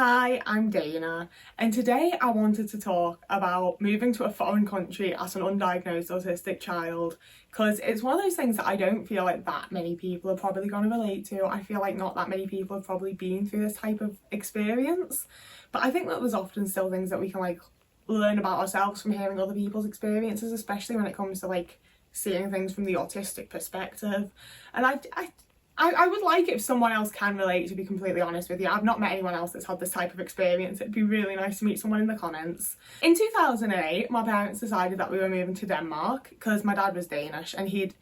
Hi, I'm Dana, and today I wanted to talk about moving to a foreign country as an undiagnosed autistic child, because it's one of those things that I don't feel like that many people are probably going to relate to. I feel like not that many people have probably been through this type of experience, but I think that there's often still things that we can learn about ourselves from hearing other people's experiences, especially when it comes to seeing things from the autistic perspective. And I would like if someone else can relate, to be completely honest with you. I've not met anyone else that's had this type of experience. It'd be really nice to meet someone in the comments. In 2008, my parents decided that we were moving to Denmark because my dad was Danish and he'd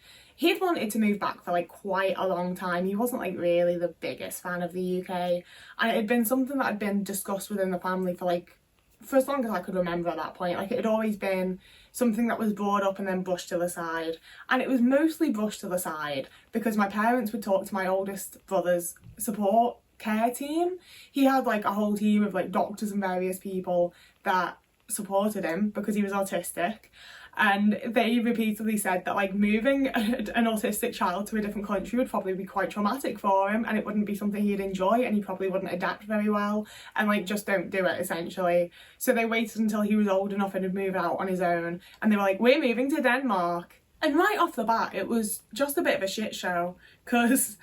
wanted to move back for quite a long time. He wasn't really the biggest fan of the UK, and it had been something that had been discussed within the family for as long as I could remember at that point. It had always been something that was brought up and then brushed to the side. And it was mostly brushed to the side because my parents would talk to my oldest brother's support care team. He had a whole team of doctors and various people that supported him because he was autistic. And they repeatedly said that moving an autistic child to a different country would probably be quite traumatic for him, and it wouldn't be something he'd enjoy, and he probably wouldn't adapt very well, and just don't do it essentially. So they waited until he was old enough and had moved out on his own, and they were like, we're moving to Denmark. And right off the bat it was just a bit of a shit show, because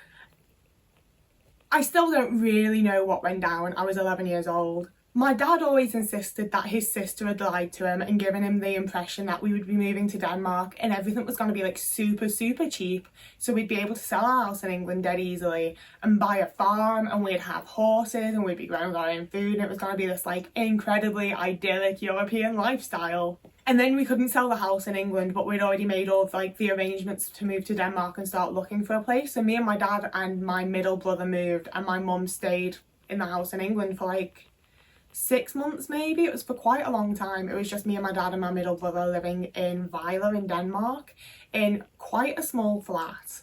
I still don't really know what went down. I was 11 years old. My dad always insisted that his sister had lied to him and given him the impression that we would be moving to Denmark and everything was going to be super, super cheap. So we'd be able to sell our house in England dead easily and buy a farm, and we'd have horses and we'd be growing our own food, and it was going to be this incredibly idyllic European lifestyle. And then we couldn't sell the house in England, but we'd already made all of the arrangements to move to Denmark and start looking for a place. So me and my dad and my middle brother moved, and my mum stayed in the house in England for 6 months maybe. It was for quite a long time. It was just me and my dad and my middle brother living in Vejle in Denmark in quite a small flat.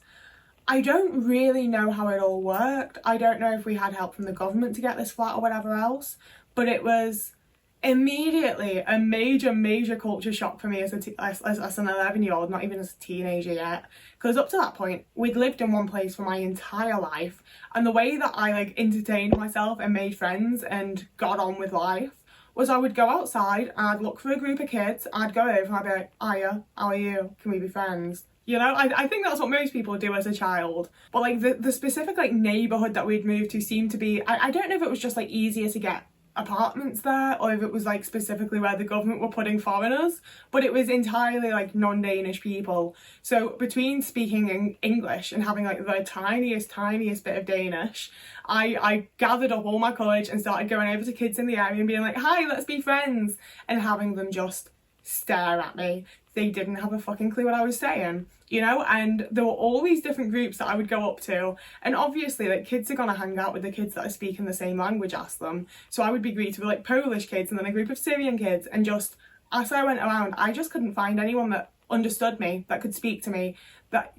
I don't really know how it all worked. I don't know if we had help from the government to get this flat or whatever else, but it was immediately a major culture shock for me as an 11-year-old, not even as a teenager yet, because up to that point we'd lived in one place for my entire life, and the way that I entertained myself and made friends and got on with life was I would go outside and I'd look for a group of kids, I'd go over and I'd be like, hiya, how are you, can we be friends? You know, I think that's what most people do as a child. But the specific neighbourhood that we'd moved to seemed to be, I don't know if it was just easier to get apartments there or if it was specifically where the government were putting foreigners, but it was entirely non-Danish people. So between speaking English and having the tiniest bit of Danish, I gathered up all my courage and started going over to kids in the area and being like, hi, let's be friends, and having them just stare at me. They didn't have a fucking clue what I was saying, you know. And there were all these different groups that I would go up to, and obviously kids are gonna hang out with the kids that are speaking the same language as them. So I would be greeted with Polish kids and then a group of Syrian kids, and just as I went around I just couldn't find anyone that understood me, that could speak to me, that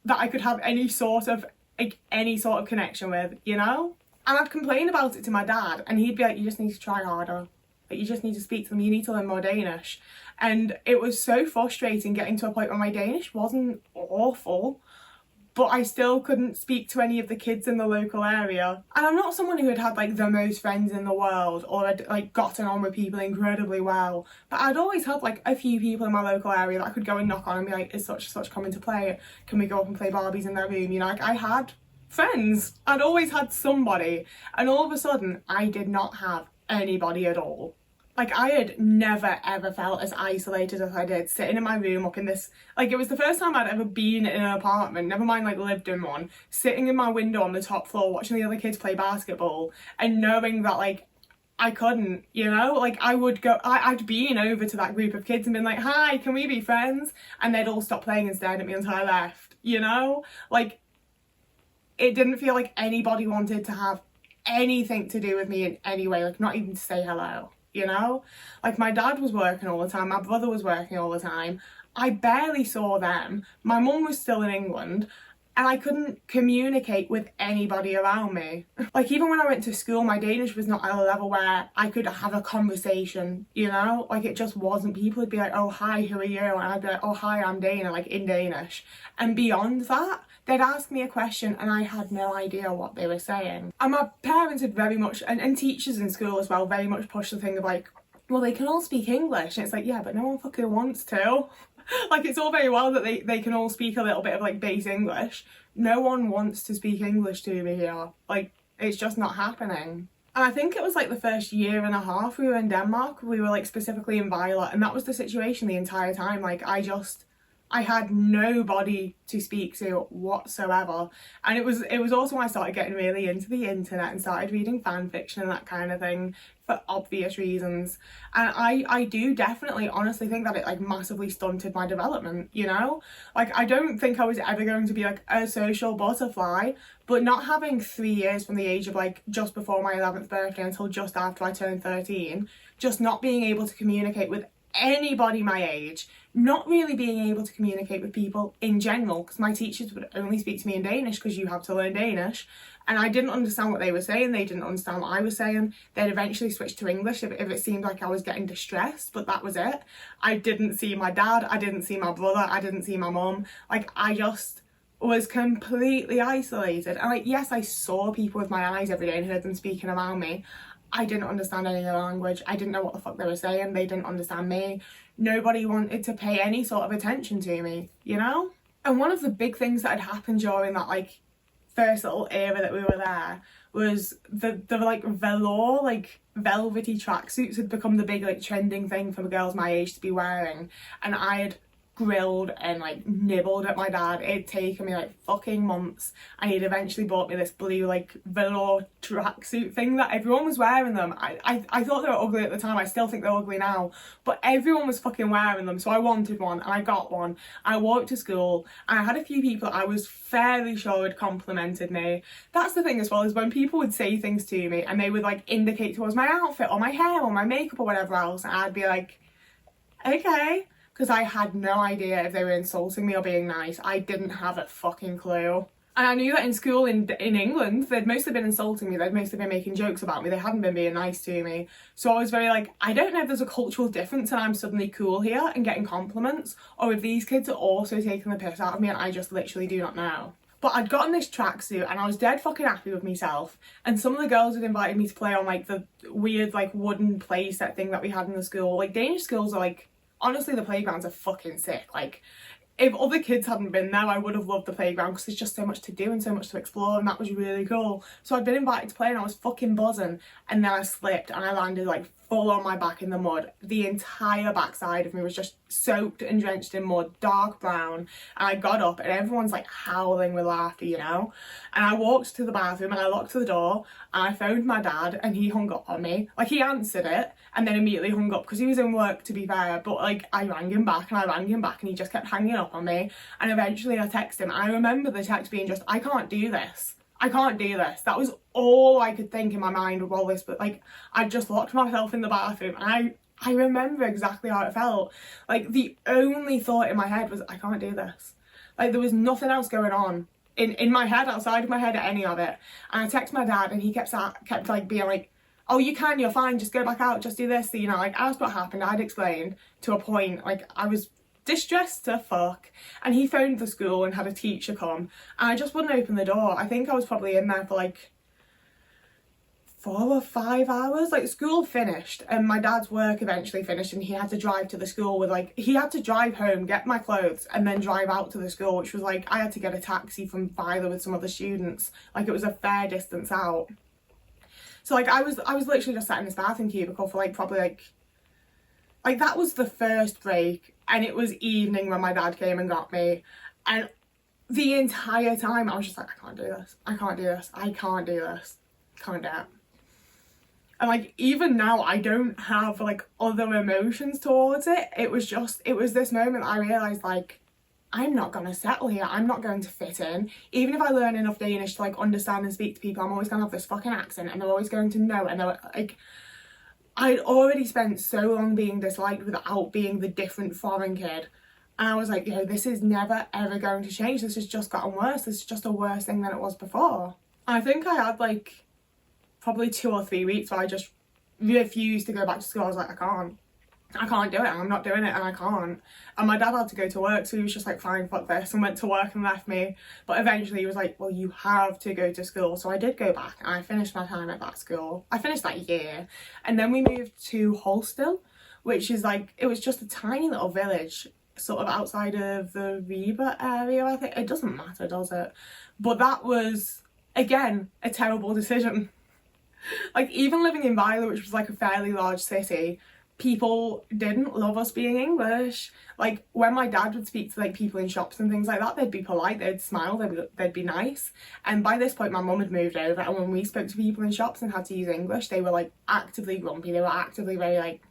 I could have any sort of connection with, you know. And I'd complain about it to my dad and he'd be like, you just need to try harder. You just need to speak to them, you need to learn more Danish. And it was so frustrating getting to a point where my Danish wasn't awful, but I still couldn't speak to any of the kids in the local area. And I'm not someone who had the most friends in the world or had gotten on with people incredibly well, but I'd always had a few people in my local area that I could go and knock on and be like, is such and such coming to play? Can we go up and play Barbies in their room? You know, I had friends. I'd always had somebody, and all of a sudden I did not have anybody at all. I had never ever felt as isolated as I did sitting in my room up in this, it was the first time I'd ever been in an apartment, never mind lived in one, sitting in my window on the top floor watching the other kids play basketball and knowing that I couldn't, you know, I'd been over to that group of kids and been like, hi, can we be friends? And they'd all stop playing and stared at me until I left, you know? It didn't feel like anybody wanted to have anything to do with me in any way, not even to say hello. You know, my dad was working all the time, my brother was working all the time, I barely saw them, my mum was still in England, and I couldn't communicate with anybody around me. Like, even when I went to school, my Danish was not at a level where I could have a conversation, you know? Like, it just wasn't. People would be like, oh, hi, who are you? And I'd be like, oh, hi, I'm Dana, like, in Danish. And beyond that, they'd ask me a question and I had no idea what they were saying. And my parents had very much, and teachers in school as well, very much pushed the thing of like, well, they can all speak English. And it's like, yeah, but no one fucking wants to. Like, it's all very well that they can all speak a little bit of like base English. No one wants to speak English to me here. Like, it's just not happening. And I think it was like the first year and a half we were in Denmark, we were like specifically in Violet, and that was the situation the entire time. Like, I had nobody to speak to whatsoever. And it was also when I started getting really into the internet and started reading fan fiction and that kind of thing, for obvious reasons. And I do definitely honestly think that it like massively stunted my development, you know? Like, I don't think I was ever going to be like a social butterfly, but not having 3 years from the age of like just before my 11th birthday until just after I turned 13, just not being able to communicate with anybody my age, not really being able to communicate with people in general, because my teachers would only speak to me in Danish because you have to learn Danish, and I didn't understand what they were saying, they didn't understand what I was saying. They'd eventually switch to English if it seemed like I was getting distressed, but that was it. I didn't see my dad, I didn't see my brother, I didn't see my mum. Like, I just was completely isolated. And like, yes, I saw people with my eyes every day and heard them speaking around me. I didn't understand any of the language. I didn't know what the fuck they were saying. They didn't understand me. Nobody wanted to pay any sort of attention to me, you know? And one of the big things that had happened during that like first little era that we were there was the like velour, like velvety tracksuits had become the big like trending thing for the girls my age to be wearing. And I had grilled and like nibbled at my dad. It'd taken me like fucking months, and he'd eventually bought me this blue like velour tracksuit thing that everyone was wearing them. I thought they were ugly at the time. I still think they're ugly now, but everyone was fucking wearing them, so I wanted one and I got one. I walked to school and I had a few people I was fairly sure had complimented me. That's the thing as well, is when people would say things to me and they would like indicate towards my outfit or my hair or my makeup or whatever else, and I'd be like, okay, because I had no idea if they were insulting me or being nice. I didn't have a fucking clue. And I knew that in school in England, they'd mostly been insulting me, they'd mostly been making jokes about me, they hadn't been being nice to me. So I was very like, I don't know if there's a cultural difference and I'm suddenly cool here and getting compliments, or if these kids are also taking the piss out of me and I just literally do not know. But I'd gotten this tracksuit and I was dead fucking happy with myself. And some of the girls had invited me to play on like the weird like wooden play set thing that we had in the school. Like, Danish schools are like, honestly, the playgrounds are fucking sick. Like, if other kids hadn't been there, I would have loved the playground because there's just so much to do and so much to explore, and that was really cool. So I'd been invited to play and I was fucking buzzing, and then I slipped and I landed like full on my back in the mud. The entire backside of me was just soaked and drenched in mud, dark brown, and I got up and everyone's like howling with laughter, you know? And I walked to the bathroom and I locked the door and I phoned my dad and he hung up on me. Like, he answered it and then immediately hung up because he was in work, to be fair, but like I rang him back and I rang him back and he just kept hanging up on me. And eventually I texted him and I remember the text being just, I can't do this. I can't do this. That was all I could think in my mind with all this, but like, I just locked myself in the bathroom and I remember exactly how it felt. Like, the only thought in my head was, I can't do this. Like, there was nothing else going on in my head, outside of my head, any of it. And I texted my dad and he kept like being like, oh, you can, you're fine, just go back out, just do this, you know, like, asked what happened. I'd explained to a point, like, I was distressed to fuck, and he phoned the school and had a teacher come, and I just wouldn't open the door. I think I was probably in there for like 4 or 5 hours. Like, school finished and my dad's work eventually finished and he had to drive to the school with like, he had to drive home, get my clothes and then drive out to the school, which was like, I had to get a taxi from Violet with some other students. Like, it was a fair distance out. So like, I was literally just sat in this bathroom cubicle for like probably like that was the first break, and it was evening when my dad came and got me, and the entire time I was just like, I can't do this, I can't do this, I can't do this, can't do it. And like, even now I don't have like other emotions towards it. It was this moment I realised, like, I'm not going to settle here, I'm not going to fit in. Even if I learn enough Danish to like understand and speak to people, I'm always going to have this fucking accent and they're always going to know, and they're like, I'd already spent so long being disliked without being the different foreign kid, And I was like, you know, this is never ever going to change. This has just gotten worse. This is just a worse thing than it was before. And I think I had like probably 2 or 3 weeks where I just refused to go back to school. I was like, I can't do it, I'm not doing it, and I can't. And my dad had to go to work, so he was just like, fine, fuck this, and went to work and left me. But eventually he was like, well, you have to go to school. So I did go back, and I finished my time at that school. I finished that year, and then we moved to Holstill, which is like, it was just a tiny little village sort of outside of the Reba area, I think. It doesn't matter, does it? But that was, again, a terrible decision. Like, even living in Vila, which was like a fairly large city, people didn't love us being English. Like, when my dad would speak to like people in shops and things like that, they'd be polite, they'd smile, they'd be nice. And by this point my mum had moved over, and when we spoke to people in shops and had to use English, they were like actively grumpy. They were actively very like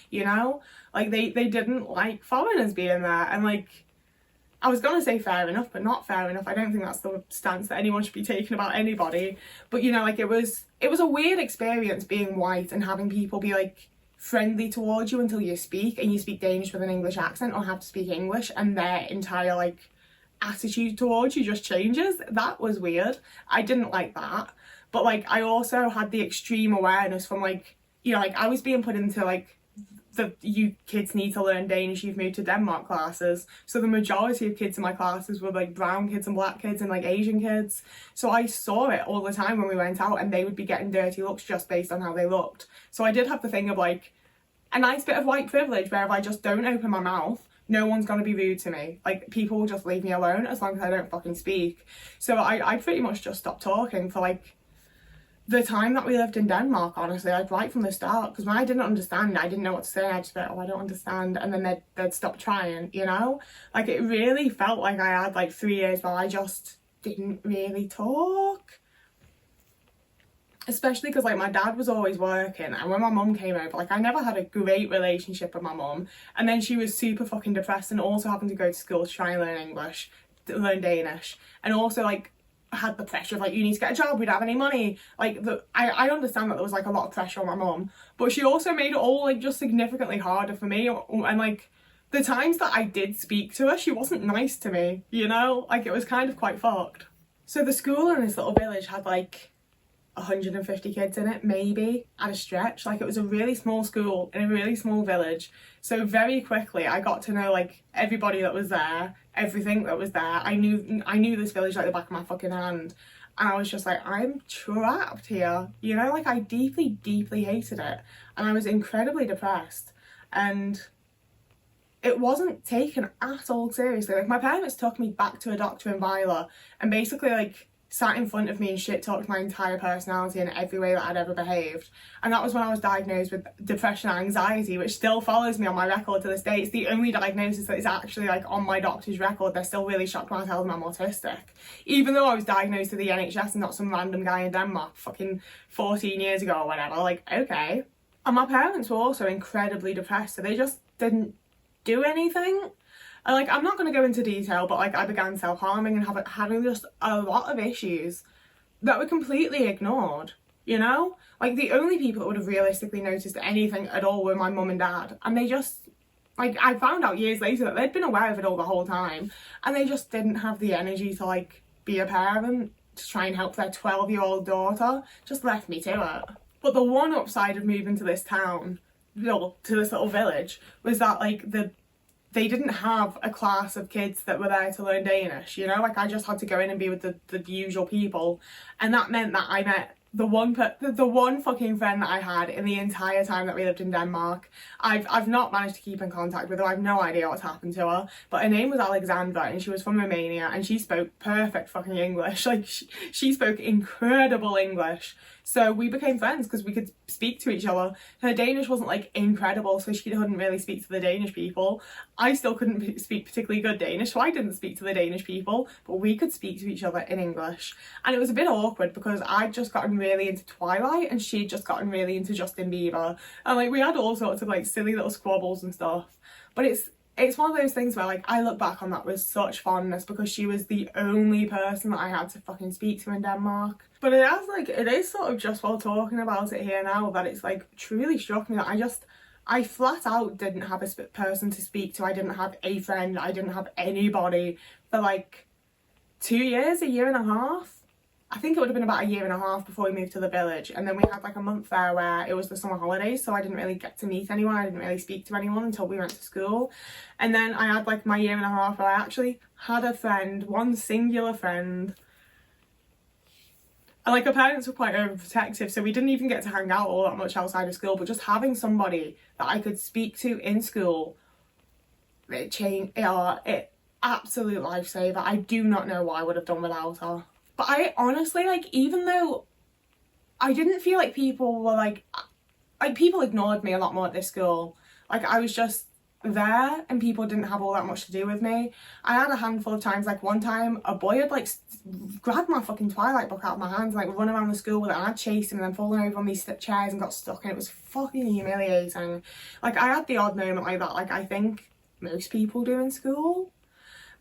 you know, like they didn't like foreigners being there. And like, I was gonna say fair enough, but not fair enough. I don't think that's the stance that anyone should be taking about anybody. But you know, like, it was a weird experience being white and having people be like friendly towards you until you speak, and you speak Danish with an English accent or have to speak English, and their entire like attitude towards you just changes. That was weird. I didn't like that. But like, I also had the extreme awareness from like, you know, like, I was being put into like you kids need to learn Danish, you've moved to Denmark classes. So the majority of kids in my classes were like brown kids and black kids and like Asian kids. So I saw it all the time when we went out, and they would be getting dirty looks just based on how they looked. So I did have the thing of like a nice bit of white privilege, where if I just don't open my mouth, no one's gonna be rude to me. Like, people will just leave me alone as long as I don't fucking speak. So I pretty much just stopped talking for like the time that we lived in Denmark, honestly, like right from the start. Because when I didn't understand, I didn't know what to say. I'd just be like, oh, I don't understand. And then they'd stop trying, you know? Like, it really felt like I had like 3 years where I just didn't really talk. Especially because like my dad was always working, and when my mum came over, like, I never had a great relationship with my mum. And then she was super fucking depressed, and also happened to go to school to try and learn English, to learn Danish. And also like had the pressure of like, you need to get a job, we don't have any money. Like, I understand that there was like a lot of pressure on my mum, but she also made it all like just significantly harder for me. And like, the times that I did speak to her, she wasn't nice to me, you know? Like, it was kind of quite fucked. So the school in this little village had like 150 kids in it, maybe, at a stretch. Like, it was a really small school in a really small village. So very quickly I got to know like everybody that was there, everything that was there. I knew this village like the back of my fucking hand, and I was just like, I'm trapped here, you know? Like, I deeply hated it, and I was incredibly depressed, and it wasn't taken at all seriously. Like, my parents took me back to a doctor in Vila, and basically like sat in front of me and shit talked my entire personality in every way that I'd ever behaved. And that was when I was diagnosed with depression and anxiety, which still follows me on my record to this day. It's the only diagnosis that is actually like on my doctor's record. They're still really shocked when I tell them I'm autistic, even though I was diagnosed with the NHS and not some random guy in Denmark fucking 14 years ago or whatever. Like, okay. And my parents were also incredibly depressed, so they just didn't do anything. And like, I'm not going to go into detail, but like, I began self-harming and having just a lot of issues that were completely ignored, you know? Like, the only people that would have realistically noticed anything at all were my mum and dad. And they just, like, I found out years later that they'd been aware of it all the whole time, and they just didn't have the energy to like be a parent, to try and help their 12-year-old daughter. Just left me to it. But the one upside of moving to this town, well, to this little village, was that like they didn't have a class of kids that were there to learn Danish, you know? Like, I just had to go in and be with the usual people. And that meant that I met the one fucking friend that I had in the entire time that we lived in Denmark. I've not managed to keep in contact with her. I have no idea what's happened to her. But her name was Alexandra, and she was from Romania, and she spoke perfect fucking English. Like, she spoke incredible English. So we became friends because we could speak to each other. Her Danish wasn't like incredible, so she couldn't really speak to the Danish people. I still couldn't speak particularly good Danish, so I didn't speak to the Danish people, but we could speak to each other in English. And it was a bit awkward because I'd just gotten really into Twilight and she'd just gotten really into Justin Bieber. And like, we had all sorts of like silly little squabbles and stuff. But it's one of those things where like, I look back on that with such fondness because she was the only person that I had to fucking speak to in Denmark. But it is sort of just while talking about it here now that it's like truly struck me that I flat out didn't have a person to speak to. I didn't have a friend. I didn't have anybody for like 2 years, a year and a half. I think it would have been about a year and a half before we moved to the village, and then we had like a month there where it was the summer holidays, so I didn't really get to meet anyone. I didn't really speak to anyone until we went to school. And then I had like my year and a half where I actually had a friend, one singular friend. And like, our parents were quite overprotective, so we didn't even get to hang out all that much outside of school, but just having somebody that I could speak to in school, it changed, it absolute lifesaver. I do not know what I would have done without her. But I honestly, like, even though I didn't feel like people were like people ignored me a lot more at this school. Like, I was just there and people didn't have all that much to do with me. I had a handful of times, like one time a boy had like grabbed my fucking Twilight book out of my hands and like run around the school with it, and I'd chase him and then fallen over on these chairs and got stuck, and it was fucking humiliating. Like, I had the odd moment like that, like I think most people do in school.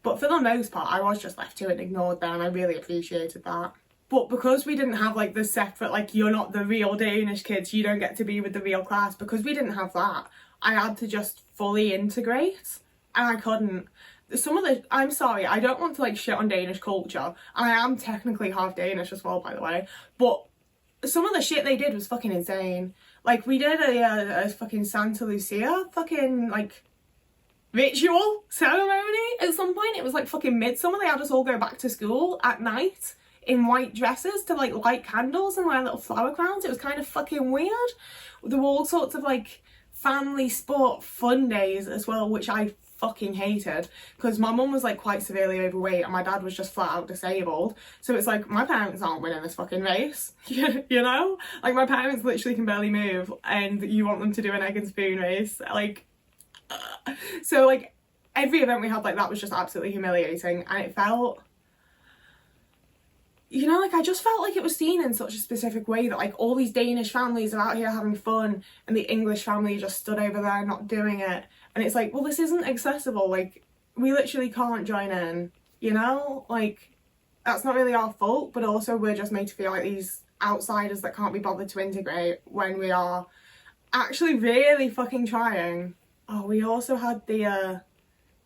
But for the most part, I was just left to it and ignored there, and I really appreciated that. But because we didn't have like the separate, like, you're not the real Danish kids, you don't get to be with the real class, because we didn't have that, I had to just fully integrate, and I couldn't. Some of the, I'm sorry, I don't want to like shit on Danish culture, and I am technically half Danish as well, by the way, but some of the shit they did was fucking insane. Like, we did a fucking Santa Lucia fucking like ritual ceremony at some point. It was like fucking midsummer. They had us all go back to school at night in white dresses to like light candles and wear little flower crowns. It was kind of fucking weird. There were all sorts of like family sport fun days as well, which I fucking hated, because my mum was like quite severely overweight and my dad was just flat out disabled. So it's like, my parents aren't winning this fucking race. You know, like, my parents literally can barely move and you want them to do an egg and spoon race, like. So like, every event we had like that was just absolutely humiliating, and it felt, you know, like, I just felt like it was seen in such a specific way, that like all these Danish families are out here having fun and the English family just stood over there not doing it. And it's like, well, this isn't accessible, like, we literally can't join in, you know, like, that's not really our fault, but also we're just made to feel like these outsiders that can't be bothered to integrate when we are actually really fucking trying. Oh, we also had the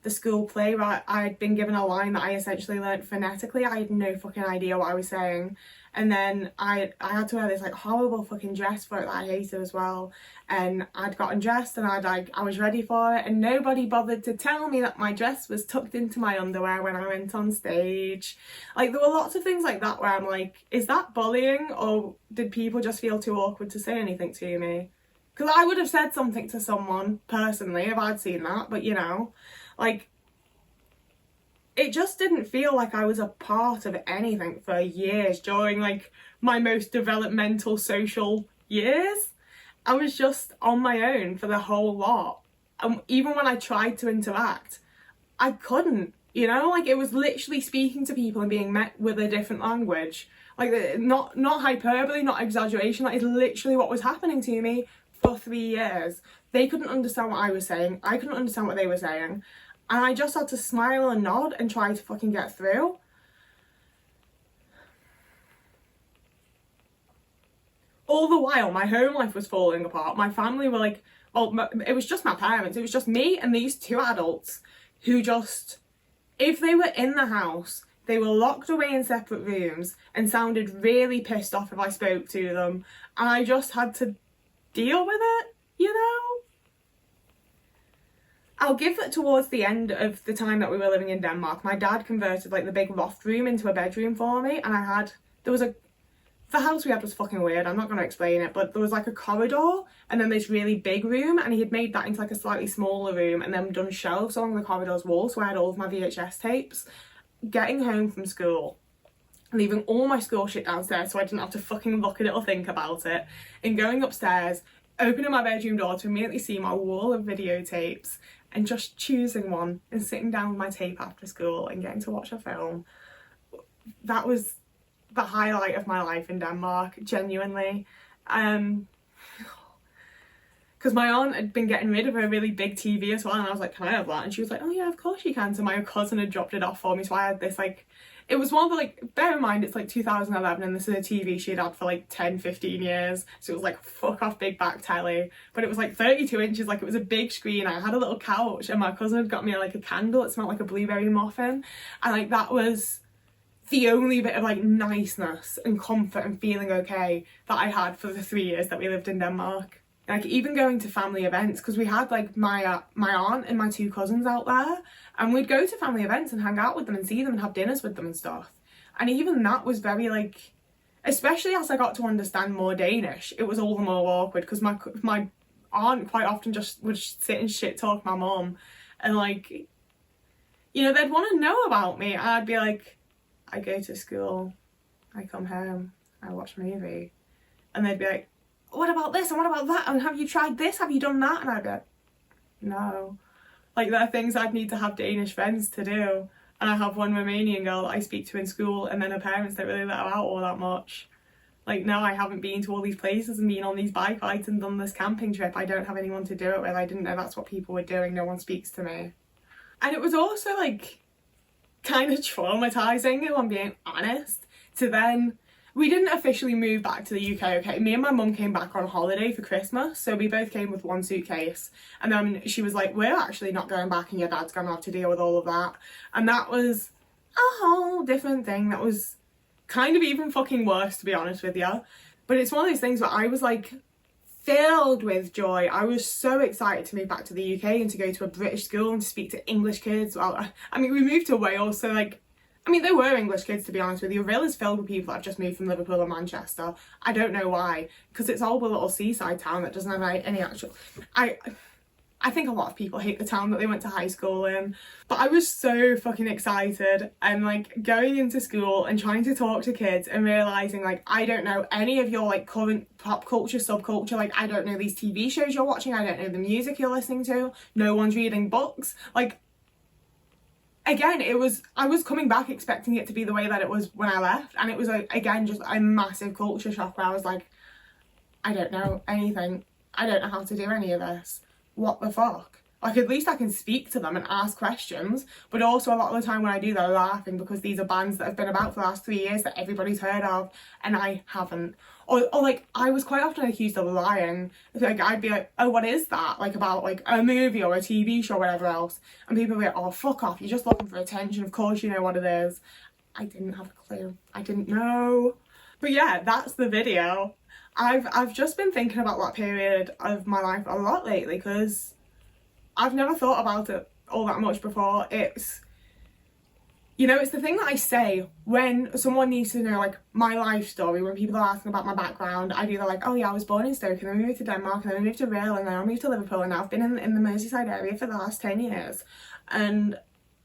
school play where I'd been given a line that I essentially learnt phonetically. I had no fucking idea what I was saying. And then I had to wear this like horrible fucking dress for it that I hated as well. And I'd gotten dressed and I was ready for it, and nobody bothered to tell me that my dress was tucked into my underwear when I went on stage. Like, there were lots of things like that where I'm like, is that bullying, or did people just feel too awkward to say anything to me? Because I would have said something to someone personally if I'd seen that, but you know, like, it just didn't feel like I was a part of anything for years during like my most developmental social years. I was just on my own for the whole lot. Even when I tried to interact, I couldn't, you know, like, it was literally speaking to people and being met with a different language. Like, not hyperbole, not exaggeration, that is literally what was happening to me for 3 years. They couldn't understand what I was saying, I couldn't understand what they were saying, and I just had to smile and nod and try to fucking get through. All the while, my home life was falling apart. My family were like, well, it was just my parents, it was just me and these two adults who just, if they were in the house, they were locked away in separate rooms and sounded really pissed off if I spoke to them, and I just had to deal with it, you know? I'll give that towards the end of the time that we were living in Denmark, my dad converted like the big loft room into a bedroom for me, and the house we had was fucking weird, I'm not going to explain it, but there was like a corridor and then this really big room, and he had made that into like a slightly smaller room and then done shelves along the corridor's wall, so I had all of my VHS tapes. Getting home from school, leaving all my school shit downstairs so I didn't have to fucking look at it or think about it, and going upstairs, opening my bedroom door to immediately see my wall of videotapes and just choosing one and sitting down with my tape after school and getting to watch a film. That was the highlight of my life in Denmark, genuinely. Because my aunt had been getting rid of a really big TV as well, and I was like, can I have that? And she was like, oh yeah, of course you can. So my cousin had dropped it off for me, so I had this like, it was one of the, like, bear in mind it's like 2011 and this is a TV she'd had for like 10-15 years, so it was like fuck off big back telly, but it was like 32 inches, like it was a big screen. I had a little couch and my cousin had got me like a candle, it smelled like a blueberry muffin, and like that was the only bit of like niceness and comfort and feeling okay that I had for the 3 years that we lived in Denmark. Like even going to family events, because we had like my aunt and my 2 cousins out there, and we'd go to family events and hang out with them and see them and have dinners with them and stuff. And even that was very like, especially as I got to understand more Danish, it was all the more awkward because my aunt quite often just would sit and shit talk my mum, and like, you know, they'd want to know about me and I'd be like, I go to school, I come home, I watch a movie, and they'd be like, what about this and what about that, and have you tried this, have you done that? And I'd be like, no. Like there are things I'd need to have Danish friends to do, and I have one Romanian girl that I speak to in school, and then her parents don't really let her out all that much. Like no, I haven't been to all these places and been on these bike rides and done this camping trip. I don't have anyone to do it with. I didn't know that's what people were doing. No one speaks to me. And it was also like kind of traumatizing, if I'm being honest, to then, we didn't officially move back to the UK, okay? Me and my mum came back on holiday for Christmas, so we both came with one suitcase. And then she was like, we're actually not going back and your dad's gonna have to deal with all of that. And that was a whole different thing. That was kind of even fucking worse, to be honest with you. But it's one of those things where I was like filled with joy. I was so excited to move back to the UK and to go to a British school and to speak to English kids. Well, I mean, we moved to Wales, so like, I mean, they were English kids, to be honest with you. Vale is filled with people that have just moved from Liverpool or Manchester. I don't know why, because it's all a little seaside town that doesn't have any actual... I think a lot of people hate the town that they went to high school in. But I was so fucking excited, and like going into school and trying to talk to kids and realising like I don't know any of your like current pop culture, subculture. Like I don't know these TV shows you're watching, I don't know the music you're listening to, no one's reading books. Like, again, I was coming back expecting it to be the way that it was when I left, and it was like, again, just a massive culture shock where I was like, I don't know anything, I don't know how to do any of this, what the fuck? Like, at least I can speak to them and ask questions, but also a lot of the time when I do, they're laughing because these are bands that have been about for the last 3 years that everybody's heard of and I haven't. Or like, I was quite often accused of lying. Like, I'd be like, oh, what is that? Like, about like a movie or a TV show or whatever else. And people would be like, oh, fuck off, you're just looking for attention, of course you know what it is. I didn't have a clue. I didn't know. But yeah, that's the video. I've just been thinking about that period of my life a lot lately because I've never thought about it all that much before. It's, you know, it's the thing that I say when someone needs to know like my life story, when people are asking about my background. I'd either like, oh yeah, I was born in Stoke and then we moved to Denmark and then we moved to Vale and then I moved to Liverpool and now I've been in the Merseyside area for the last 10 years. And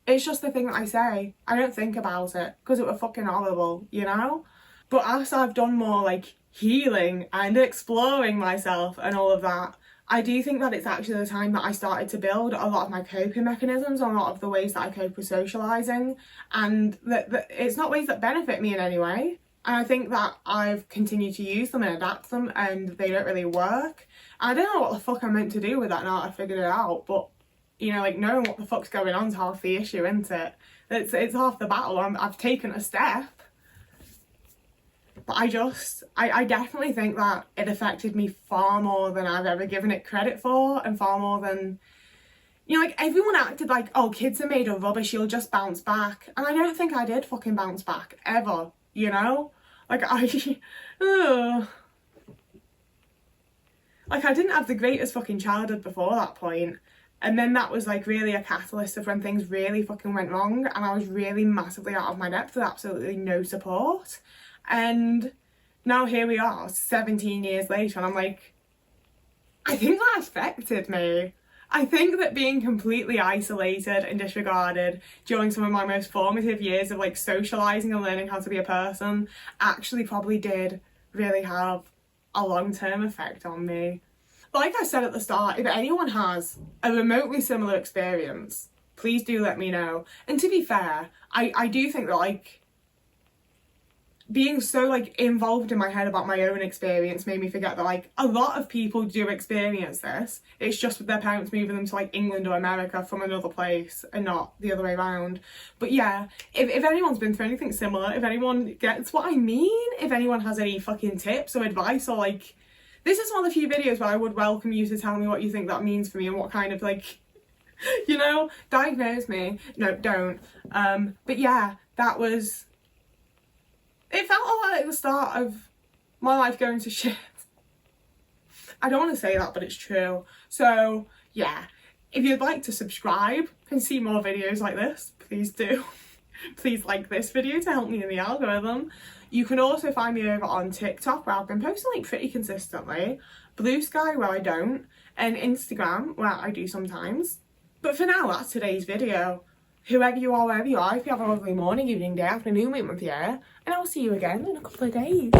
it's just the thing that I say. I don't think about it because it was fucking horrible, you know? But as I've done more like healing and exploring myself and all of that, I do think that it's actually the time that I started to build a lot of my coping mechanisms, a lot of the ways that I cope with socialising, and that it's not ways that benefit me in any way. And I think that I've continued to use them and adapt them and they don't really work. I don't know what the fuck I'm meant to do with that now that I figured it out, but you know, like knowing what the fuck's going on is half the issue, isn't it? It's half the battle. I've taken a step. But I definitely think that it affected me far more than I've ever given it credit for, and far more than, you know, like everyone acted like, oh, kids are made of rubbish, you'll just bounce back. And I don't think I did fucking bounce back, ever, you know? Like I didn't have the greatest fucking childhood before that point. And then that was like really a catalyst of when things really fucking went wrong and I was really massively out of my depth with absolutely no support. And now here we are 17 years later and I'm like, I think that affected me. I think that being completely isolated and disregarded during some of my most formative years of like socialising and learning how to be a person actually probably did really have a long-term effect on me. Like I said at the start, if anyone has a remotely similar experience, please do let me know. And to be fair, I do think that like, being so like involved in my head about my own experience made me forget that like a lot of people do experience this. It's just with their parents moving them to like England or America from another place and not the other way around. But yeah, if anyone's been through anything similar, if anyone gets what I mean, if anyone has any fucking tips or advice, or like, this is one of the few videos where I would welcome you to tell me what you think that means for me and what kind of like, you know, diagnose me. No, don't. But yeah, that was, it felt a lot like the start of my life going to shit. I don't want to say that, but it's true. So yeah, if you'd like to subscribe and see more videos like this, please do. Please like this video to help me in the algorithm. You can also find me over on TikTok, where I've been posting like pretty consistently, Blue Sky where I don't, and Instagram where I do sometimes. But for now, that's today's video. Whoever you are, wherever you are, if you have a lovely morning, evening, day, afternoon, month, year, and I'll see you again in a couple of days.